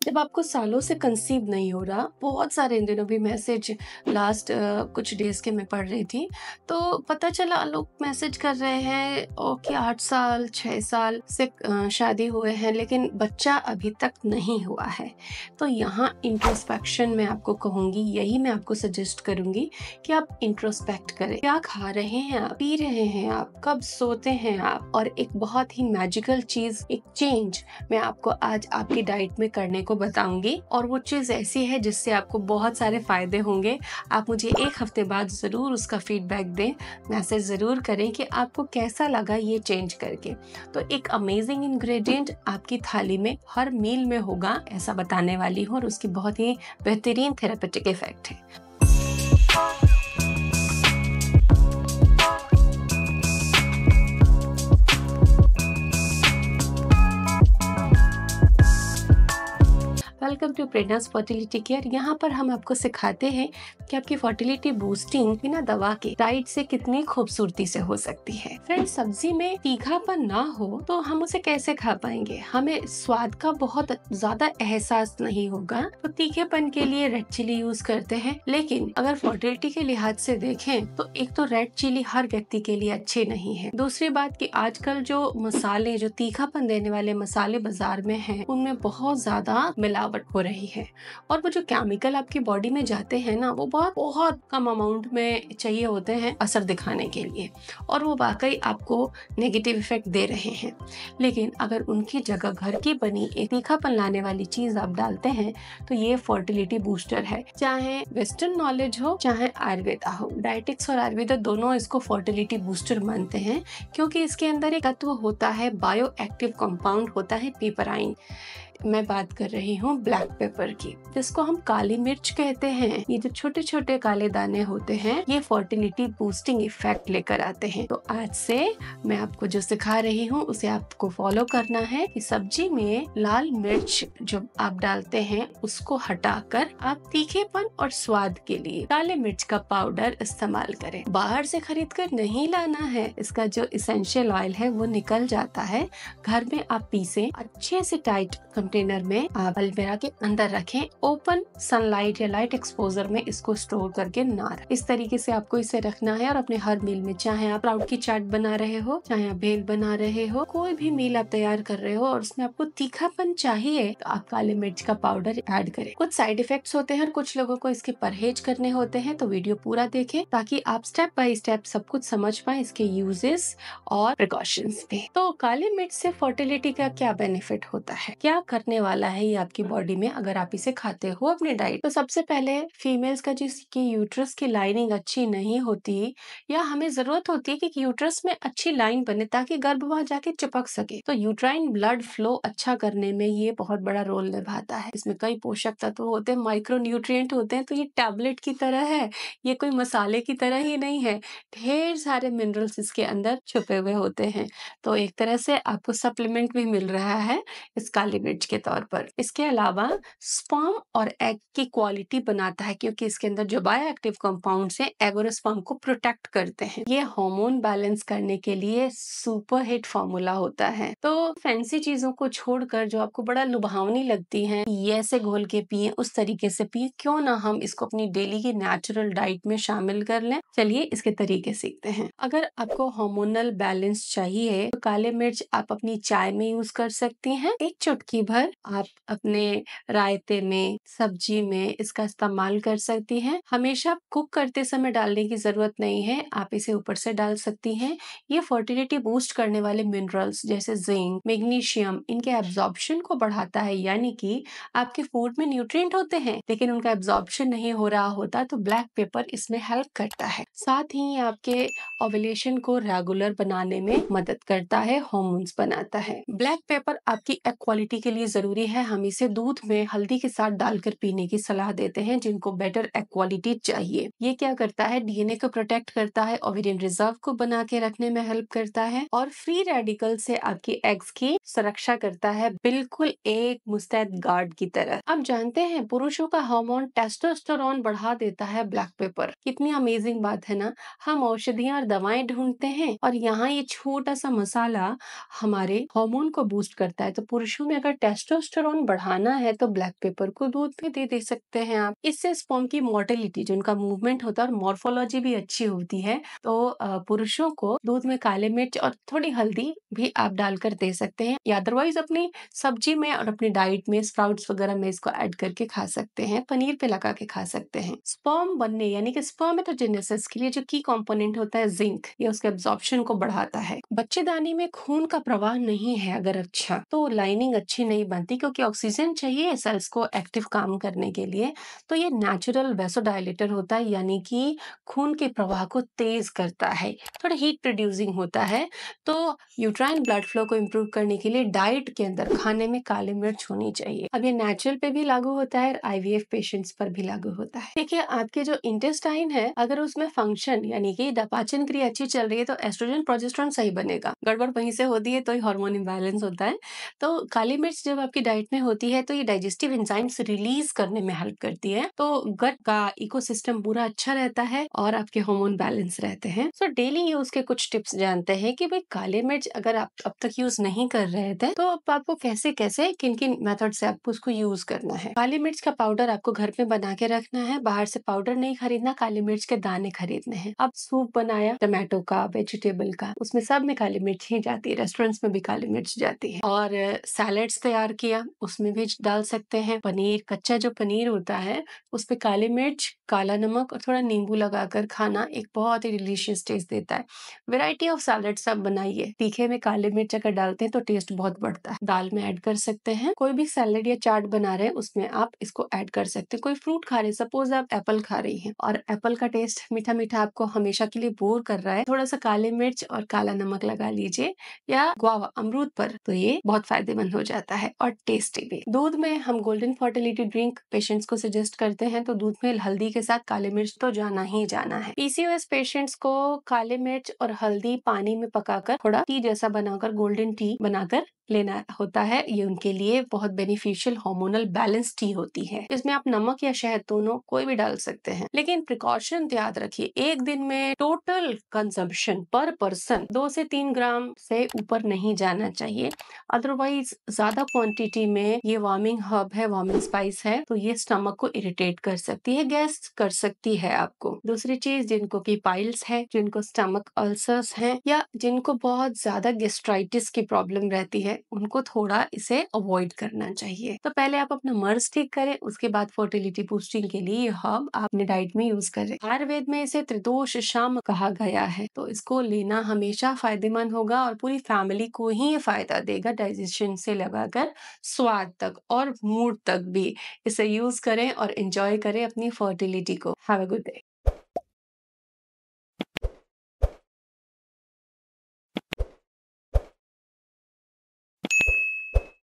जब आपको सालों से कंसीव नहीं हो रहा, बहुत सारे इन दिनों भी मैसेज लास्ट कुछ डेज़ के मैं पढ़ रही थी, तो पता चला लोग मैसेज कर रहे हैं कि 8 साल, 6 साल से शादी हुए हैं लेकिन बच्चा अभी तक नहीं हुआ है। तो यहाँ इंट्रोस्पेक्शन मैं आपको कहूँगी, यही मैं आपको सजेस्ट करूँगी कि आप इंट्रोस्पेक्ट करें। क्या खा रहे हैं आप, पी रहे हैं आप, कब सोते हैं आप, और एक बहुत ही मैजिकल चीज़, एक चेंज मैं आपको आज आपकी डाइट में करने को बताऊंगी, और वो चीज़ ऐसी है जिससे आपको बहुत सारे फायदे होंगे। आप मुझे 1 हफ्ते बाद ज़रूर उसका फीडबैक दें, मैसेज ज़रूर करें कि आपको कैसा लगा ये चेंज करके। तो एक अमेजिंग इंग्रेडिएंट आपकी थाली में हर मील में होगा, ऐसा बताने वाली हूँ, और उसकी बहुत ही बेहतरीन थेरेपेटिक इफेक्ट है। Welcome to Prerana's fertility care. यहाँ पर हम आपको सिखाते हैं कि आपकी फर्टिलिटी बूस्टिंग बिना दवा के डाइट से कितनी खूबसूरती से हो सकती है। फ्रेंड्स, सब्जी में तीखापन ना हो तो हम उसे कैसे खा पाएंगे? हमें स्वाद का बहुत ज्यादा एहसास नहीं होगा, तो तीखेपन के लिए रेड चिली यूज करते हैं। लेकिन अगर फर्टिलिटी के लिहाज से देखें तो एक तो रेड चिली हर व्यक्ति के लिए अच्छे नहीं है। दूसरी बात कि आजकल जो मसाले, जो तीखापन देने वाले मसाले बाजार में हैं, उनमें बहुत ज्यादा मिलावट हो रही है, और वो जो केमिकल आपकी बॉडी में जाते हैं ना, वो बहुत बहुत कम अमाउंट में चाहिए होते हैं असर दिखाने के लिए, और वो वाकई आपको नेगेटिव इफेक्ट दे रहे हैं। लेकिन अगर उनकी जगह घर की बनी एक तीखापन लाने वाली चीज आप डालते हैं तो ये फर्टिलिटी बूस्टर है। चाहे वेस्टर्न नॉलेज हो, चाहे आयुर्वेदा हो, डायटिक्स और आयुर्वेदा दोनों इसको फर्टिलिटी बूस्टर मानते हैं, क्योंकि इसके अंदर एक तत्व होता है, बायो एक्टिव कंपाउंड होता है, पिपराइन। मैं बात कर रही हूँ ब्लैक पेपर की, जिसको हम काली मिर्च कहते हैं। ये जो छोटे छोटे काले दाने होते हैं, ये फर्टिलिटी बूस्टिंग इफेक्ट लेकर आते हैं। तो आज से मैं आपको जो सिखा रही हूँ उसे आपको फॉलो करना है कि सब्जी में लाल मिर्च जो आप डालते हैं उसको हटाकर आप तीखेपन और स्वाद के लिए काले मिर्च का पाउडर इस्तेमाल करें। बाहर से खरीद कर नहीं लाना है, इसका जो इसेंशियल ऑयल है वो निकल जाता है। घर में आप पीसे, अच्छे से टाइट कंटेनर में आप अलमीरा के अंदर रखें, ओपन सनलाइट या लाइट एक्सपोजर में इसको स्टोर करके ना रखें। इस तरीके से आपको इसे रखना है, और अपने हर मील में, चाहे आप स्प्राउट की चाट बना रहे हो, चाहे आप भेल बना रहे हो, कोई भी मील आप तैयार कर रहे हो और उसमें आपको तीखापन चाहिए, तो आप काले मिर्च का पाउडर ऐड करें। कुछ साइड इफेक्ट्स होते हैं और कुछ लोगों को इसके परहेज करने होते हैं, तो वीडियो पूरा देखें ताकि आप स्टेप बाय स्टेप सब कुछ समझ पाए, इसके यूजेस और प्रिकॉशंस भी। तो काले मिर्च से फर्टिलिटी का क्या बेनिफिट होता है, क्या करने वाला है ये आपकी बॉडी में अगर आप इसे खाते हो अपने डाइट? तो सबसे पहले फीमेल्स का जिसकी यूट्रस की लाइनिंग अच्छी नहीं होती, या हमें जरूरत होती है कि यूट्रस में अच्छी लाइन बने ताकि गर्भ वहां जाके चिपक सके, तो यूट्राइन ब्लड फ्लो अच्छा करने में ये बहुत बड़ा रोल निभाता है। इसमें कई पोषक तत्व होते हैं, माइक्रो न्यूट्रिएंट होते हैं, तो ये टैबलेट की तरह है, ये कोई मसाले की तरह ही नहीं है। ढेर सारे मिनरल्स इसके अंदर छुपे हुए होते हैं, तो एक तरह से आपको सप्लीमेंट भी मिल रहा है इस काली मिर्च के तौर पर। इसके अलावा स्पर्म और एग की क्वालिटी बनाता है, क्योंकि इसके अंदर जो बायो एक्टिव कंपाउंड्स हैं एग और स्पर्म को प्रोटेक्ट करते हैं। ये हार्मोन बैलेंस करने के लिए सुपर हिट फॉर्मूला होता है। तो फैंसी चीजों को छोड़कर जो आपको बड़ा लुभावनी लगती हैं, ये ऐसे घोल के पिए, उस तरीके से पिए, क्यों ना हम इसको अपनी डेली की नेचुरल डाइट में शामिल कर लें। चलिए इसके तरीके सीखते हैं। अगर आपको हार्मोनल बैलेंस चाहिए तो काले मिर्च आप अपनी चाय में यूज कर सकती हैं। एक चुटकी भर आप अपने रायते में, सब्जी में इसका इस्तेमाल कर सकती हैं। हमेशा कुक करते समय डालने की जरूरत नहीं है, आप इसे ऊपर से डाल सकती हैं। ये फर्टिलिटी बूस्ट करने वाले मिनरल्स जैसे जिंक, मैग्नीशियम, इनके एब्जॉर्प्शन को बढ़ाता है, यानी कि आपके फूड में न्यूट्रिएंट होते हैं लेकिन उनका एब्जॉर्प्शन नहीं हो रहा होता, तो ब्लैक पेपर इसमें हेल्प करता है। साथ ही आपके ओव्यूलेशन को रेगुलर बनाने में मदद करता है, हार्मोन्स बनाता है। ब्लैक पेपर आपकी एक्वालिटी के लिए जरूरी है। हम इसे दूध में हल्दी के साथ डालकर पीने की सलाह देते हैं जिनको बेटर एक्वालिटी चाहिए। ये क्या करता है, डीएनए को प्रोटेक्ट करता है, ओवेरियन रिजर्व को बना के रखने में हेल्प करता है, और फ्री रेडिकल से आपकी एग्स की सुरक्षा करता है, बिल्कुल एक मुस्तैद गार्ड की तरह। आप जानते हैं पुरुषों का हार्मोन टेस्टोस्टेरोन बढ़ा देता है ब्लैक पेपर। कितनी अमेजिंग बात है ना। हम औषधियां और दवाएं ढूंढते हैं और यहाँ ये छोटा सा मसाला हमारे हार्मोन को बूस्ट करता है। तो पुरुषों में अगर टेस्टोस्टेरोन बढ़ाना है तो ब्लैक पेपर को दूध में दे सकते हैं आप। इससे स्पर्म की मोटिलिटी, जो उनका मूवमेंट होता है और मॉर्फोलॉजी भी अच्छी होती है। तो पुरुषों को दूध में काली मिर्च और थोड़ी हल्दी भी आप डालकर दे सकते हैं, या अदरवाइज अपनी सब्जी में और अपनी डाइट में स्प्राउट्स वगैरह में इसको ऐड करके खा सकते हैं, पनीर पे लगा के खा सकते हैं। स्पर्म बनने यानी कि स्पर्मेटोजेनेसिस के लिए जो की कंपोनेंट होता है जिंक, ये उसके एब्जॉर्प्शन को बढ़ाता है। बच्चेदानी में खून का प्रवाह नहीं है अगर अच्छा, तो लाइनिंग अच्छी नहीं बनती, क्योंकि ऑक्सीजन चाहिए सेल्स को एक्टिव काम करने के लिए। तो ये नेचुरल वेसोडाइलेटर होता है, यानी कि खून के प्रवाह को तेज करता है, थोड़ा हीट प्रोड्यूसिंग होता है। तो यूट्राइन ब्लड फ्लो को इम्प्रूव करने के लिए डाइट के अंदर खाने में काली मिर्च होनी चाहिए। अब ये नेचुरल पे भी लागू होता है, आईवीएफ पेशेंट्स पर भी लागू होता है। देखिए, आपके जो इंटेस्टाइन है, अगर उसमें फंक्शन यानी कि पाचन क्रिया अच्छी चल रही है तो एस्ट्रोजन प्रोजेस्टेरोन सही बनेगा। गड़बड़ वहीं से होती है तो ही हार्मोन इम्बैलेंस होता है। तो काली मिर्च जब आपकी डाइट में होती है तो ये डाइजेस्टिव एंजाइम्स रिलीज करने में हेल्प करती है, तो गट का इकोसिस्टम पूरा अच्छा रहता है और आपके हार्मोन बैलेंस रहते हैं। सो डेली यूज के कुछ टिप्स जानते हैं कि भाई काली मिर्च अगर आप अब तक यूज नहीं कर रहे थे तो अब आपको कैसे कैसे किन किन मेथड से आपको उसको यूज करना है। काली मिर्च का पाउडर आपको घर पे बना के रखना है, बाहर से पाउडर नहीं खरीदना, काली मिर्च के दाने खरीदने हैं। अब सूप बनाया टमाटो का, वेजिटेबल का, उसमें सब में काली मिर्च ही जाती है, रेस्टोरेंट्स में भी काली मिर्च जाती है। और सैलेड्स तैयार किया, उसमें भी डाल सकते हैं। पनीर, कच्चा जो पनीर होता है उस पे काली मिर्च, काला नमक और थोड़ा नींबू लगाकर खाना एक बहुत ही डिलीशियस टेस्ट देता है। वैरायटी ऑफ सैलेड सब बनाइए, तीखे में काली मिर्च अगर डालते हैं तो टेस्ट बहुत बढ़ता है। दाल में ऐड कर सकते हैं, कोई भी सैलेड या चाट बना रहे हैं उसमें आप इसको ऐड कर सकते हैं। कोई फ्रूट खा रहे हैं, सपोज आप एप्पल खा रही हैं और एप्पल का टेस्ट मीठा मीठा आपको हमेशा के लिए बोर कर रहा है, थोड़ा सा काली मिर्च और काला नमक लगा लीजिए, या गुआवा अमरूद पर, तो ये बहुत फायदेमंद हो जाता है और टेस्टी भी। दूध में हम गोल्डन फर्टिलिटी ड्रिंक पेशेंट्स को सजेस्ट करते हैं, तो दूध में हल्दी के साथ काली मिर्च तो जाना ही जाना है। पीसीओएस पेशेंट्स को काली मिर्च और हल्दी पानी में पकाकर थोड़ा टी जैसा बनाकर, गोल्डन टी बनाकर लेना होता है। ये उनके लिए बहुत बेनिफिशियल हार्मोनल बैलेंस टी होती है। इसमें आप नमक या शहद दोनों कोई भी डाल सकते हैं, लेकिन प्रिकॉशन याद रखिए, एक दिन में टोटल कंजम्पशन पर पर्सन 2 से 3 ग्राम से ऊपर नहीं जाना चाहिए। अदरवाइज ज्यादा क्वांटिटी में ये वार्मिंग हर्ब है, वार्मिंग स्पाइस है, तो ये स्टमक को इरिटेट कर सकती है, गैस कर सकती है आपको। दूसरी चीज, जिनको की पाइल्स है, जिनको स्टमक अल्सर्स हैं, या जिनको बहुत ज्यादा गेस्ट्राइटिस की प्रॉब्लम रहती है, उनको थोड़ा इसे अवॉइड करना चाहिए। तो पहले आप अपना मर्ज ठीक करें, उसके बाद फर्टिलिटी बूस्टिंग के लिए ये हर्ब आपने डाइट में यूज करें। आयुर्वेद में इसे त्रिदोष शाम कहा गया है, तो इसको लेना हमेशा फायदेमंद होगा और पूरी फैमिली को ही ये फायदा देगा, डाइजेशन से लगाकर स्वाद तक और मूड तक भी। इसे यूज करें और एंजॉय करें अपनी फर्टिलिटी को। Have a good day.